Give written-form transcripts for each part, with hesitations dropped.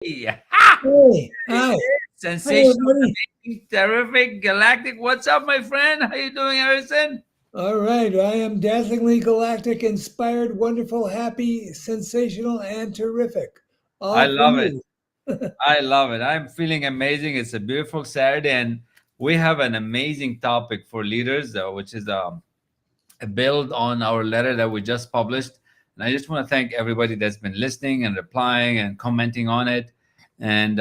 Yeah. Hey, hi. Hi, Sensational, everybody. amazing, terrific, galactic. What's up, my friend? How you doing, Harrison? All right, I am dazzlingly galactic, inspired, wonderful, happy, sensational, and terrific. I All for love it. you. I love it. I'm feeling amazing. It's a beautiful Saturday, and we have an amazing topic for leaders, which is a build on our letter that we just published. And I just want to thank everybody that's been listening and replying and commenting on it. And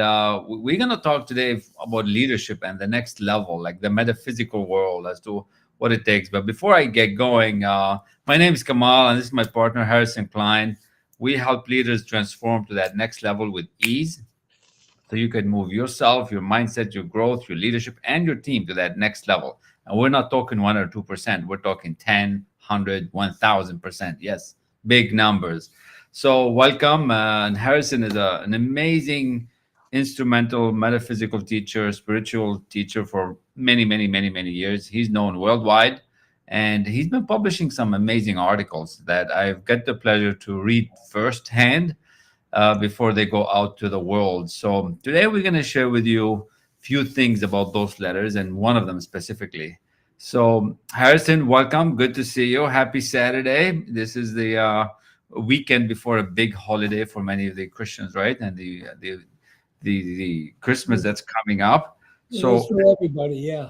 we're going to talk today about leadership and the next level, like the metaphysical world, as to what it takes. But before I get going, my name is Kamal, and this is my partner, Harrison Klein. We help leaders transform to that next level with ease so you can move yourself, your mindset, your growth, your leadership, and your team to that next level. And we're not talking 1 or 2%. We're talking 10, 100, 1,000%. Yes, big numbers. So welcome. And Harrison is an amazing instrumental metaphysical teacher, spiritual teacher for many, many, many, many years. He's known worldwide. And he's been publishing some amazing articles that I've got the pleasure to read firsthand before they go out to the world. So today we're going to share with you a few things about those letters and one of them specifically. So Harrison, welcome. Good to see you. Happy Saturday. This is the weekend before a big holiday for many of the Christians, right? And the Christmas that's coming up. It is So for everybody, yeah.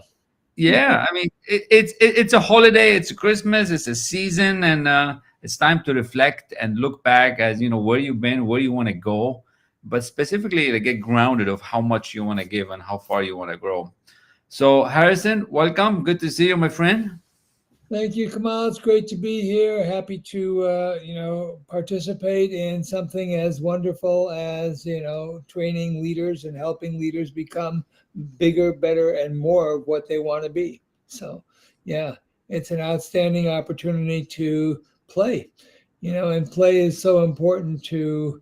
yeah, I mean, it's a holiday, it's Christmas, it's a season, and it's time to reflect and look back as you know where you've been, where you want to go, but specifically to get grounded of how much you want to give and how far you want to grow. So, Harrison, welcome. Good to see you, my friend. Thank you, Kamal. It's great to be here. Happy to, participate in something as wonderful as, training leaders and helping leaders become bigger, better, and more of what they want to be. So, yeah, it's an outstanding opportunity to play, and play is so important to,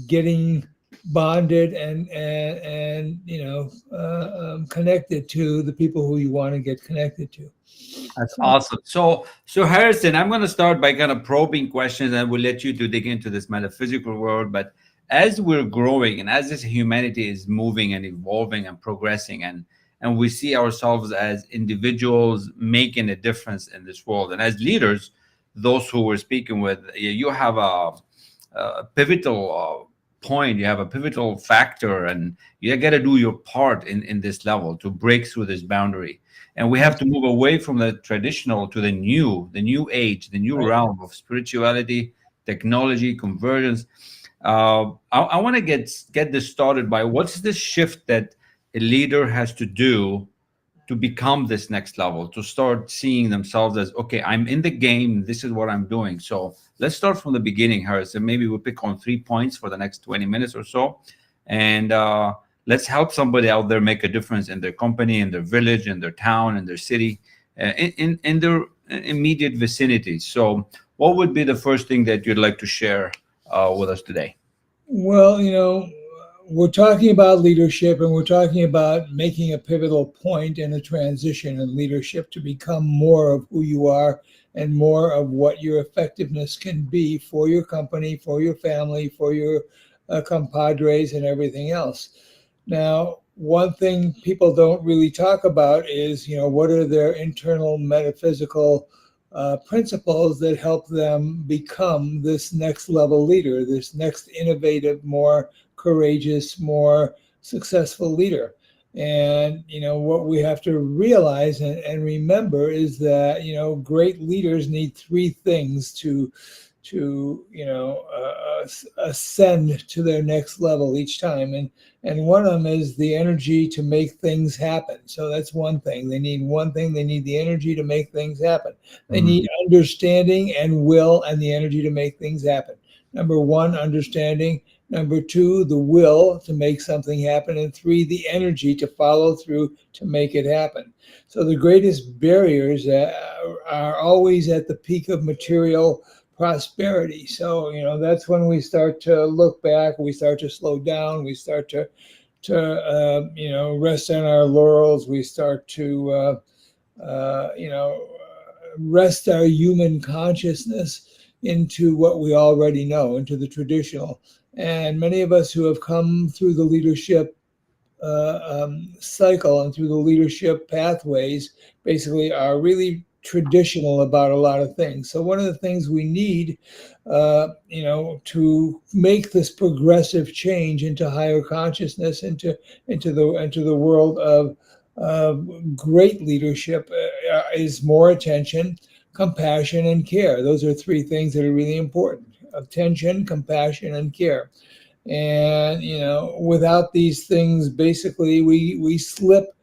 getting bonded and connected to the people who you want to get connected to. That's So, awesome. So Harrison, I'm going to start by kind of probing questions, and we'll let you to dig into this metaphysical world. But as we're growing, and as this humanity is moving and evolving and progressing, and we see ourselves as individuals making a difference in this world, and as leaders, those who we're speaking with, you have a pivotal point, you have a pivotal factor, and you got to do your part in this level to break through this boundary. And we have that's to move away from the traditional to the new age, the new right. realm of spirituality, technology, convergence. I want to get this started by what's the shift that a leader has to do to become this next level, to start seeing themselves as, okay, I'm in the game, this is what I'm doing. So let's start from the beginning, Harrison. Maybe we'll pick on 3 points for the next 20 minutes or so. And let's help somebody out there make a difference in their company, in their village, in their town, in their city, in their immediate vicinity. So what would be the first thing that you'd like to share with us today? Well, we're talking about leadership and we're talking about making a pivotal point in a transition in leadership to become more of who you are and more of what your effectiveness can be for your company, for your family, for your compadres, and everything else. Now, one thing people don't really talk about is, what are their internal metaphysical principles that help them become this next level leader, this next innovative, more courageous, more successful leader. And what we have to realize and remember is that great leaders need three things to ascend to their next level each time, and one of them is the energy to make things happen. So that's one thing. They need one thing. They need the energy to make things happen. They Mhm. need understanding and will and the energy to make things happen. Number one, understanding. Number two, the will to make something happen. And three, the energy to follow through to make it happen. So the greatest barriers are always at the peak of material prosperity. So, that's when we start to look back, we start to slow down, we start to rest on our laurels, we start to, rest our human consciousness into what we already know, into the traditional. And many of us who have come through the leadership cycle and through the leadership pathways basically are really traditional about a lot of things. So one of the things we need, to make this progressive change into higher consciousness, into the world of great leadership, is more attention, compassion, and care. Those are three things that are really important: attention, compassion, and care. And without these things, basically we slip.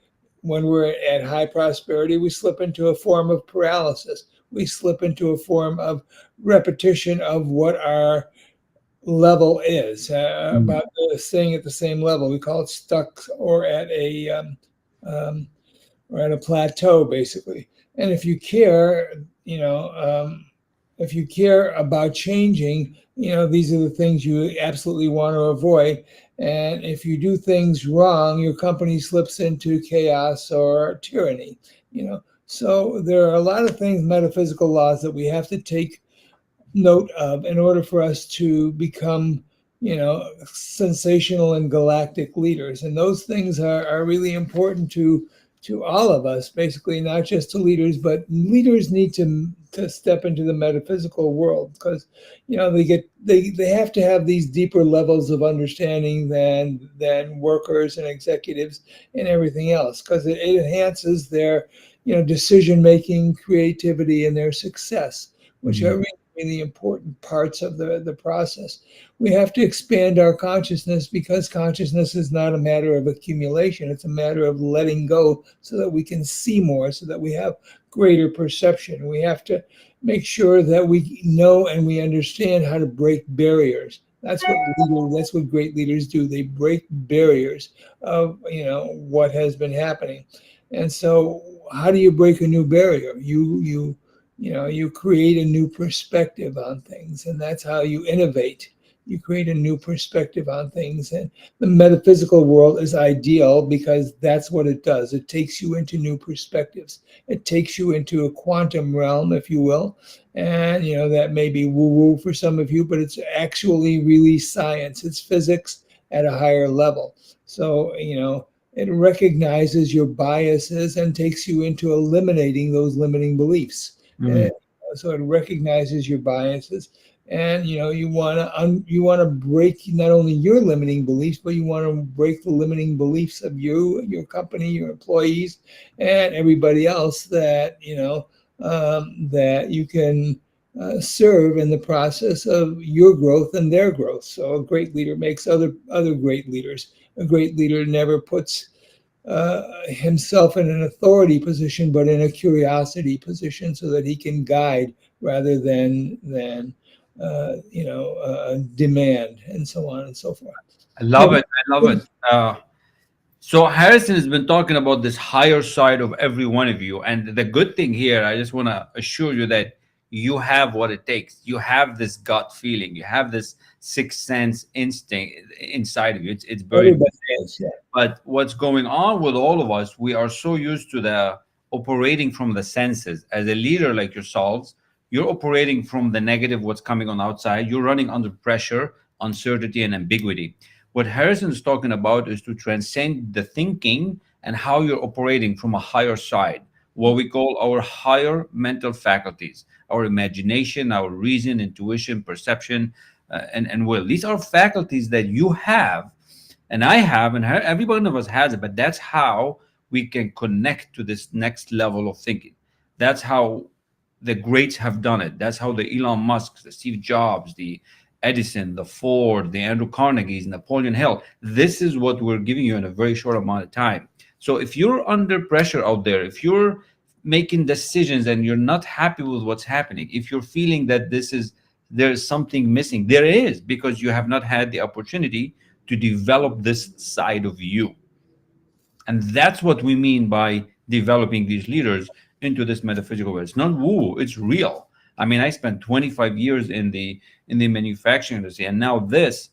When we're at high prosperity, we slip into a form of paralysis. We slip into a form of repetition of what our level is, Mm. about staying at the same level. We call it stuck, um, or at a plateau, basically. And if you care about changing, these are the things you absolutely want to avoid. And if you do things wrong, your company slips into chaos or tyranny. So there are a lot of things, metaphysical laws, that we have to take note of in order for us to become, sensational and galactic leaders. And those things are really important to all of us, basically, not just to leaders, but leaders need to step into the metaphysical world, because they have to have these deeper levels of understanding than workers and executives and everything else, because it enhances their decision making, creativity, and their success, which are Mhm. really important parts of the process. We have to expand our consciousness, because consciousness is not a matter of accumulation. It's a matter of letting go so that we can see more, so that we have greater perception. We have to make sure that we know and we understand how to break barriers. That's what great leaders do. They break barriers of what has been happening. And so how do you break a new barrier? You create a new perspective on things, and that's how you innovate. You create a new perspective on things. And the metaphysical world is ideal because that's what it does. It takes you into new perspectives. It takes you into a quantum realm, if you will. And that may be woo-woo for some of you, but it's actually really science. It's physics at a higher level. So it recognizes your biases and takes you into eliminating those limiting beliefs. Mm. And so it recognizes your biases, and you want to break not only your limiting beliefs, but you want to break the limiting beliefs of you, your company, your employees, and everybody else that you can serve in the process of your growth and their growth. So a great leader makes other great leaders. A great leader never puts himself in an authority position, but in a curiosity position, so that he can guide rather than demand, and so on and so forth. I love Yeah. it. I love it. So Harrison has been talking about this higher side of every one of you, and the good thing here, I just want to assure you that you have what it takes. You have this gut feeling. You have this sixth sense instinct inside of you. It's buried Everybody within. does. Yeah. But what's going on with all of us, we are so used to the operating from the senses. As a leader like yourselves, you're operating from the negative, what's coming on outside. You're running under pressure, uncertainty, and ambiguity. What Harrison's talking about is to transcend the thinking and how you're operating from a higher side, what we call our higher mental faculties, our imagination, our reason, intuition, perception, and will. These are faculties that you have and I have, and every one of us has it. But that's how we can connect to this next level of thinking. That's how the greats have done it. That's how the Elon Musk, the Steve Jobs, the Edison, the Ford, the Andrew Carnegie's, Napoleon Hill. This is what we're giving you in a very short amount of time. So if you're under pressure out there, if you're making decisions and you're not happy with what's happening, if you're feeling that there's something missing, there is, because you have not had the opportunity to develop this side of you. And that's what we mean by developing these leaders into this metaphysical world. It's not woo, it's real. I mean, I spent 25 years in the manufacturing industry, and now this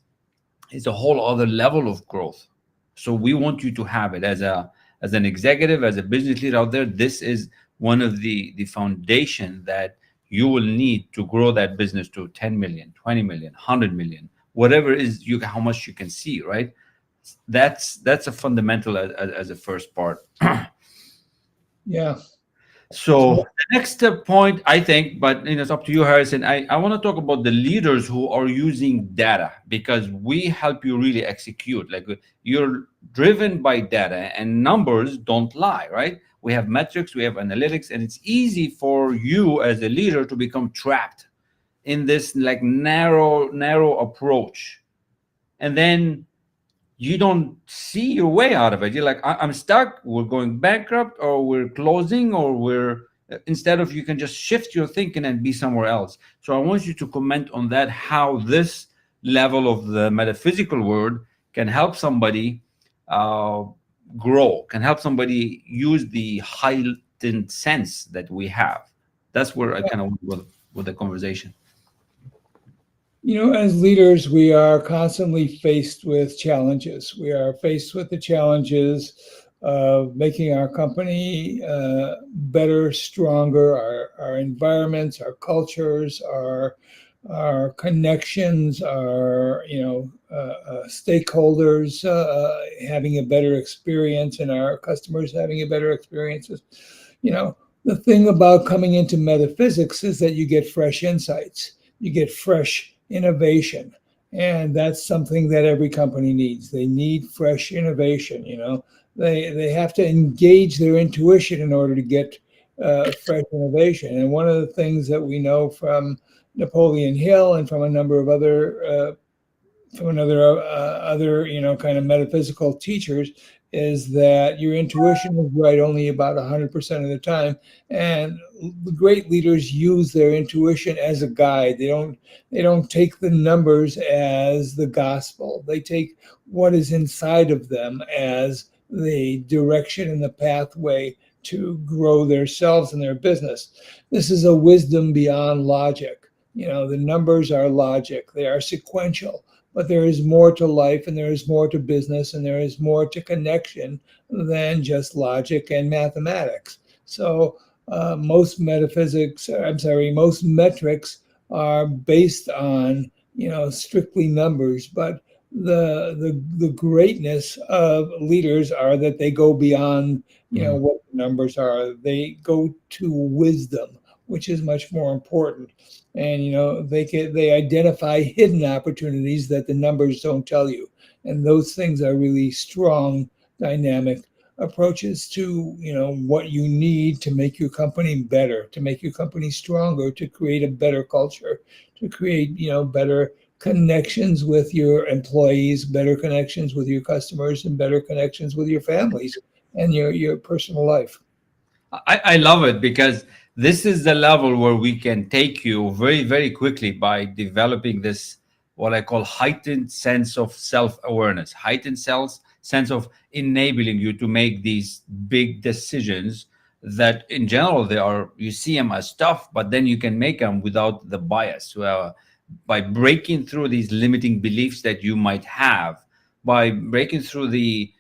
is a whole other level of growth. So we want you to have it as an executive, as a business leader out there. This is one of the foundation that you will need to grow that business to 10 million, 20 million, 100 million, whatever is you, how much you can see, right? That's a fundamental as a first part. Yeah. So So, the next point, I think, but it's up to you, Harrison. I want to talk about the leaders who are using data, because we help you really execute. Like, you're driven by data, and numbers don't lie, right? We have metrics, we have analytics, and it's easy for you as a leader to become trapped in this like narrow approach, and then you don't see your way out of it. You're like, I'm stuck, we're going bankrupt, or we're closing, or we're instead of, you can just shift your thinking and be somewhere else. So I want you to comment on that, how this level of the metaphysical world can help somebody uh, grow, can help somebody use the heightened sense that we have. That's where I kind of went with the conversation. as leaders, we are constantly faced with challenges. We are faced with the challenges of making our company better, stronger, our environments, our cultures, our connections, our stakeholders having a better experience, and our customers having a better experiences. You know, the thing about coming into metaphysics is that you get fresh insights, you get fresh innovation, and that's something that every company needs. They need fresh innovation. They have to engage their intuition in order to get fresh innovation. And one of the things that we know from Napoleon Hill and from a number of other kind of metaphysical teachers is that your intuition is right only about 100% of the time, and the great leaders use their intuition as a guide. They don't take the numbers as the gospel. They take what is inside of them as the direction and the pathway to grow themselves and their business. This is a wisdom beyond logic. The numbers are logic, they are sequential, but there is more to life, and there is more to business, and there is more to connection than just logic and mathematics. So most most metrics are based on strictly numbers, but the greatness of leaders are that they go beyond what the numbers are. They go to wisdom, which is much more important. And they identify hidden opportunities that the numbers don't tell you, and those things are really strong dynamic approaches to what you need to make your company better, to make your company stronger, to create a better culture, to create better connections with your employees, better connections with your customers, and better connections with your families and your personal life. I love it, because this is the level where we can take you very, very quickly by developing this, what I call heightened sense of self awareness, heightened sense of enabling you to make these big decisions that, in general, they are, you see them as tough, but then you can make them without the bias. By breaking through these limiting beliefs that you might have, by breaking through the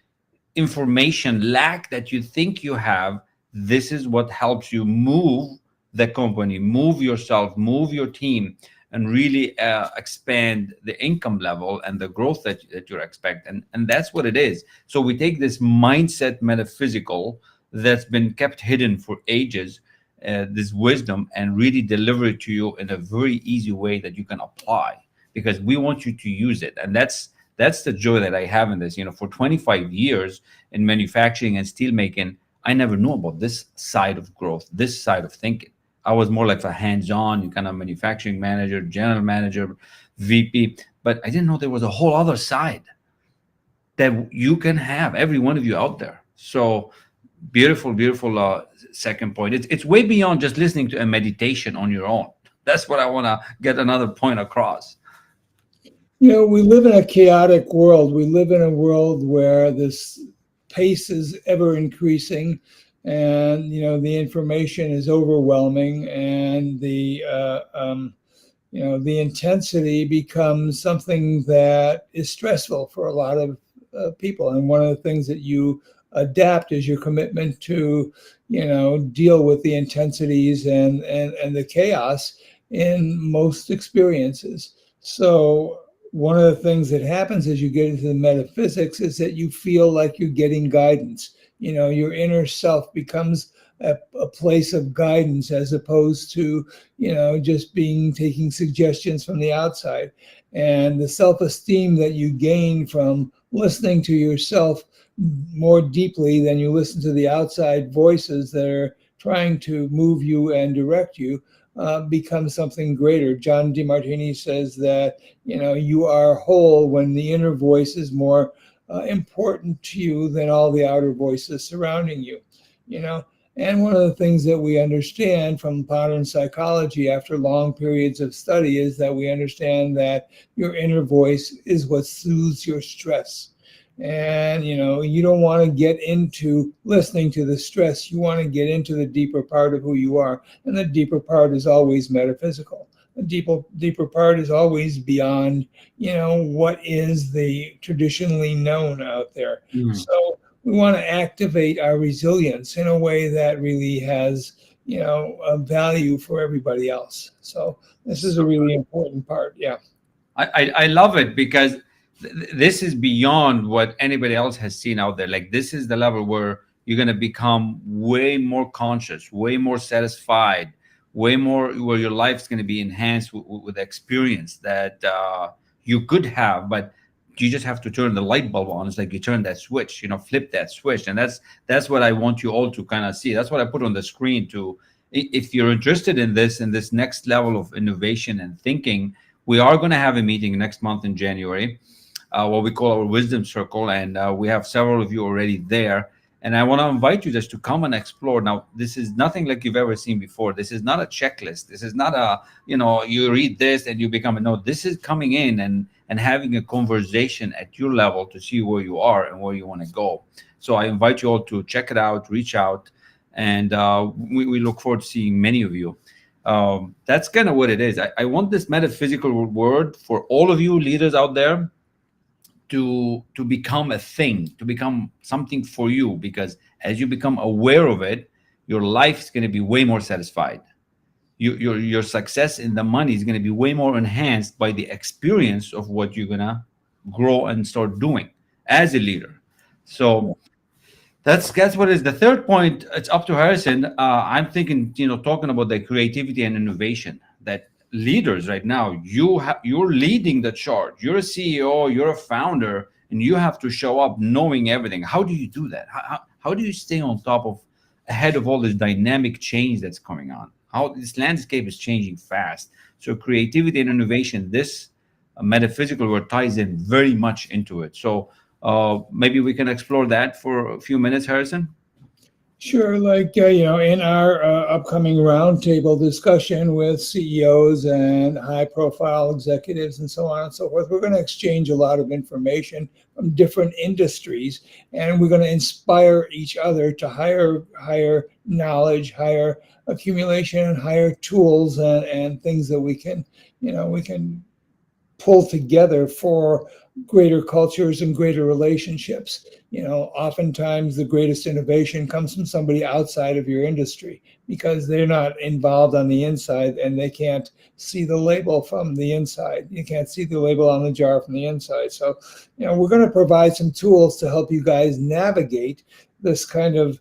information lack that you think you have. This is what helps you move the company, move yourself, move your team, and really expand the income level and the growth that you're expecting. And that's what it is. So we take this mindset metaphysical that's been kept hidden for ages, this wisdom, and really deliver it to you in a very easy way that you can apply, because we want you to use it. And that's the joy that I have in this. For 25 years in manufacturing and steel making, I never knew about this side of growth, this side of thinking. I was more like a hands-on kind of manufacturing manager, general manager, VP, but I didn't know there was a whole other side that you can have, every one of you out there. So beautiful, beautiful second point. It's way beyond just listening to a meditation on your own. That's what I want to get another point across. We live in a chaotic world. We live in a world where this pace is ever increasing, and the information is overwhelming, and the intensity becomes something that is stressful for a lot of people. And one of the things that you adapt is your commitment to deal with the intensities and the chaos in most experiences. So one of the things that happens as you get into the metaphysics is that you feel like you're getting guidance. Your inner self becomes a place of guidance as opposed to, just taking suggestions from the outside. And the self-esteem that you gain from listening to yourself more deeply than you listen to the outside voices that are trying to move you and direct you becomes something greater. John DeMartini says that, you are whole when the inner voice is more important to you than all the outer voices surrounding you, you know. And one of the things that we understand from modern psychology after long periods of study is that we understand that your inner voice is what soothes your stress. And, you don't want to get into listening to the stress. You want to get into the deeper part of who you are. And the deeper part is always metaphysical. The deeper part is always beyond, what is the traditionally known out there. Mm. So we want to activate our resilience in a way that really has, a value for everybody else. So this is a really important part. Yeah. I love it because this is beyond what anybody else has seen out there. Like, this is the level where you're going to become way more conscious, way more satisfied, way more where your life's going to be enhanced with experience that you could have, but you just have to turn the light bulb on. It's like you turn that switch, flip that switch. And that's what I want you all to kind of see. That's what I put on the screen to, if you're interested in this next level of innovation and thinking. We are going to have a meeting next month in January, what we call our wisdom circle, and we have several of you already there. And I want to invite you just to come and explore. Now, this is nothing like you've ever seen before. This is not a checklist. This is not a, you read this and you become a no. This is coming in and having a conversation at your level to see where you are and where you want to go. So I invite you all to check it out, reach out, and we look forward to seeing many of you. That's kind of what it is. I want this metaphysical word for all of you leaders out there to become a thing, to become something for you, because as you become aware of it, your life is going to be way more satisfied. Your success in the money is going to be way more enhanced by the experience of what you're going to grow and start doing as a leader. So that's what is the third point. It's up to Harrison. I'm thinking, talking about the creativity and innovation, that leaders right now, you're leading the charge. You're a CEO, you're a founder, and you have to show up knowing everything. How do you do that? How do you stay on top of, ahead of all this dynamic change that's coming on? How this landscape is changing fast. So creativity and innovation, this metaphysical word ties in very much into it. So maybe we can explore that for a few minutes, Harrison. Sure. Like, in our upcoming roundtable discussion with CEOs and high profile executives and so on and so forth, we're going to exchange a lot of information from different industries, and we're going to inspire each other to higher knowledge, higher accumulation, and higher tools and things that we can pull together for greater cultures and greater relationships. Oftentimes the greatest innovation comes from somebody outside of your industry because they're not involved on the inside and they can't see the label from the inside. You can't see the label on the jar from the inside. So, we're going to provide some tools to help you guys navigate this kind of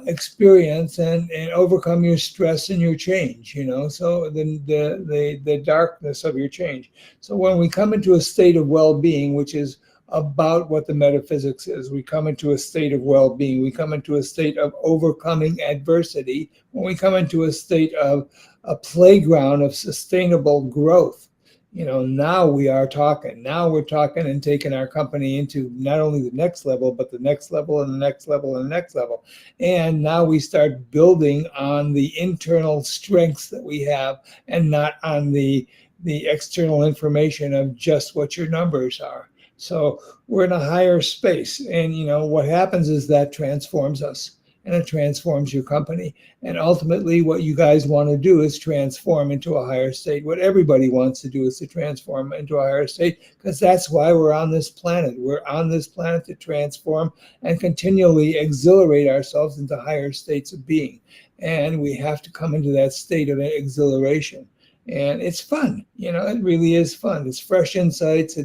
experience and overcome your stress and your change, so the darkness of your change. So when we come into a state of well-being, which is about what the metaphysics is, we come into a state of well-being, we come into a state of overcoming adversity, when we come into a state of a playground of sustainable growth. Now we are talking. Now we're talking and taking our company into not only the next level, but the next level and the next level and the next level. And now we start building on the internal strengths that we have and not on the external information of just what your numbers are. So we're in a higher space. And, what happens is that transforms us. And it transforms your company. And ultimately, what you guys want to do is transform into a higher state. What everybody wants to do is to transform into a higher state, because that's why we're on this planet. We're on this planet to transform and continually exhilarate ourselves into higher states of being. And we have to come into that state of exhilaration. and it's fun. It really is fun. It's fresh insights.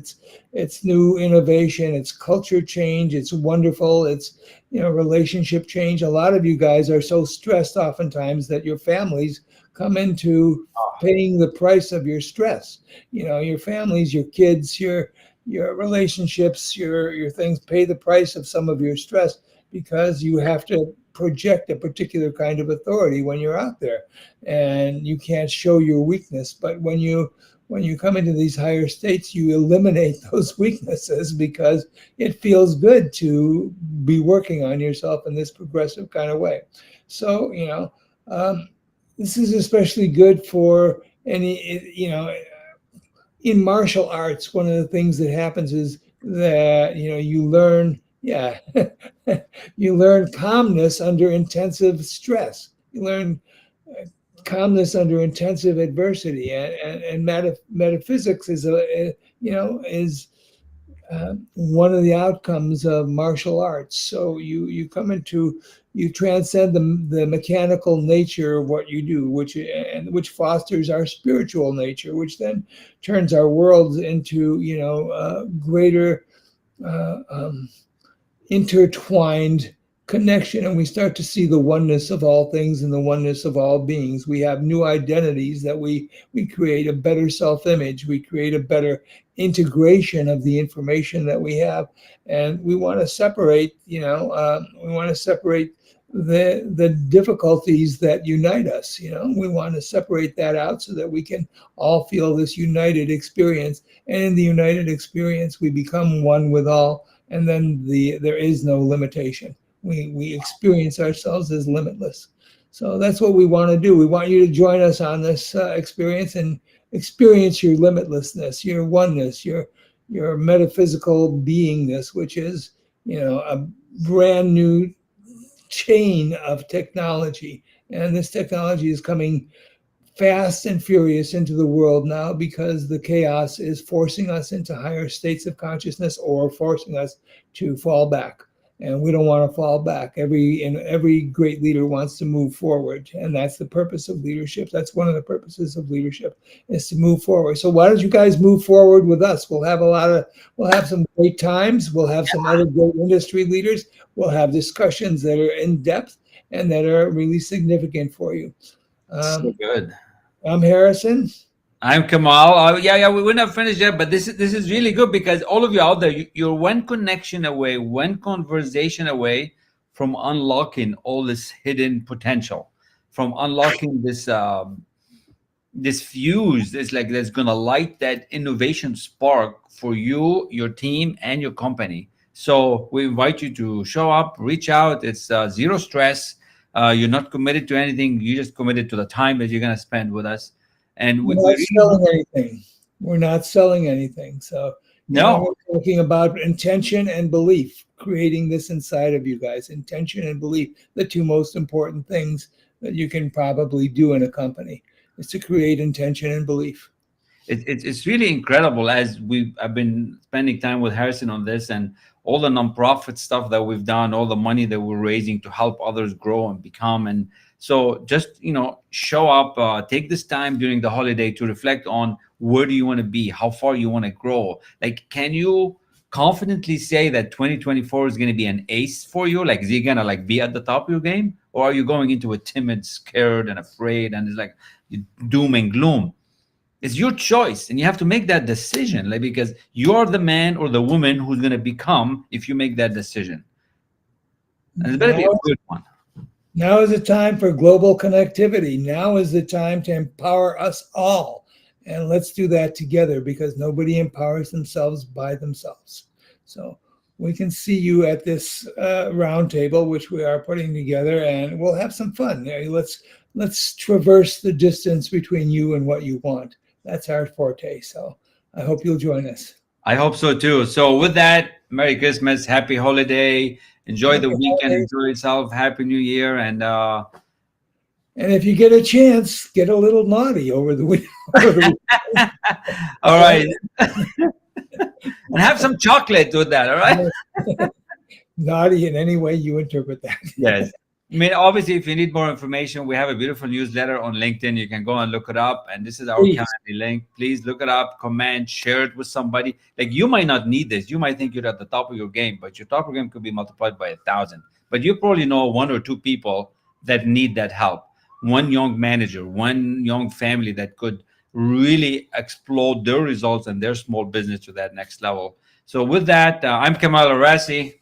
It's new innovation. It's culture change. It's wonderful. It's relationship change. A lot of you guys are so stressed oftentimes that your families come into paying the price of your stress. Your families, your kids, your relationships, your things pay the price of some of your stress because you have to project a particular kind of authority when you're out there, and you can't show your weakness. But when you come into these higher states, you eliminate those weaknesses because it feels good to be working on yourself in this progressive kind of way. So this is especially good for any in martial arts. One of the things that happens is that you learn, yeah, you learn calmness under intensive stress. You learn calmness under intensive adversity, and metaphysics is one of the outcomes of martial arts. So you transcend the mechanical nature of what you do, which fosters our spiritual nature, which then turns our worlds into greater intertwined connection, and we start to see the oneness of all things and the oneness of all beings. We have new identities that we create a better self-image. We create a better integration of the information that we have, and we want to separate. The difficulties that unite us. We want to separate that out so that we can all feel this united experience, and in the united experience we become one with all, and then there is no limitation. We experience ourselves as limitless. So that's what we want to do. We want you to join us on this experience and experience your limitlessness, your oneness, your metaphysical beingness, which is a brand new chain of technology. And this technology is coming fast and furious into the world now because the chaos is forcing us into higher states of consciousness or forcing us to fall back. And we don't want to fall back. Every great leader wants to move forward, and that's the purpose of leadership. That's one of the purposes of leadership, is to move forward. So why don't you guys move forward with us? We'll have some great times. We'll have some other great industry leaders. We'll have discussions that are in depth and that are really significant for you. So good. I'm Harrison. I'm Kamal. Yeah, we're not finished yet, but this is really good because all of you out there, you're one connection away, one conversation away from unlocking all this hidden potential, from unlocking this fuse. It's like that's gonna light that innovation spark for you, your team, and your company. So we invite you to show up, reach out. It's zero stress. You're not committed to anything. You're just committed to the time that you're gonna spend with us. And we're not selling anything. We're not selling anything. So we're talking about intention and belief, creating this inside of you guys. Intention and belief, the two most important things that you can probably do in a company, is to create intention and belief. It's really incredible. I've been spending time with Harrison on this, and all the nonprofit stuff that we've done, all the money that we're raising to help others grow and become. And so just, show up, take this time during the holiday to reflect on where do you want to be, how far you want to grow. Like, can you confidently say that 2024 is going to be an ace for you? Like, is he going to be at the top of your game? Or are you going into it timid, scared, and afraid, and it's like doom and gloom? It's your choice, and you have to make that decision, because you're the man or the woman who's going to become if you make that decision. And it's better be a good one. Now is the time for global connectivity. Now is the time to empower us all. And let's do that together, because nobody empowers themselves by themselves. So we can see you at this roundtable, which we are putting together, and we'll have some fun. Let's traverse the distance between you and what you want. That's our forte. So I hope you'll join us. I hope so too. So with that, Merry Christmas, Happy Holiday, enjoy the weekend, enjoy yourself, Happy New Year, and if you get a chance, get a little naughty over the weekend. All right. And have some chocolate with that, all right? Naughty in any way you interpret that. Yes. I mean, obviously, if you need more information, we have a beautiful newsletter on LinkedIn. You can go and look it up. And this is our Please. Calendly link. Please look it up, comment, share it with somebody. Like, you might not need this. You might think you're at the top of your game, but your top of your game could be multiplied by 1,000. But you probably know one or two people that need that help. One young manager, one young family that could really explode their results and their small business to that next level. So with that, I'm Kamal Arasi.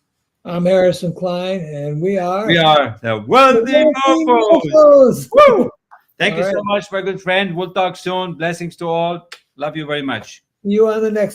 I'm Harrison Klein, and we We are are the the Wealthy Wealthy Mofos. Mofos. Woo! Thank All you so right. much, my good friend. We'll talk soon. Blessings to all. Love you very much. See you on the next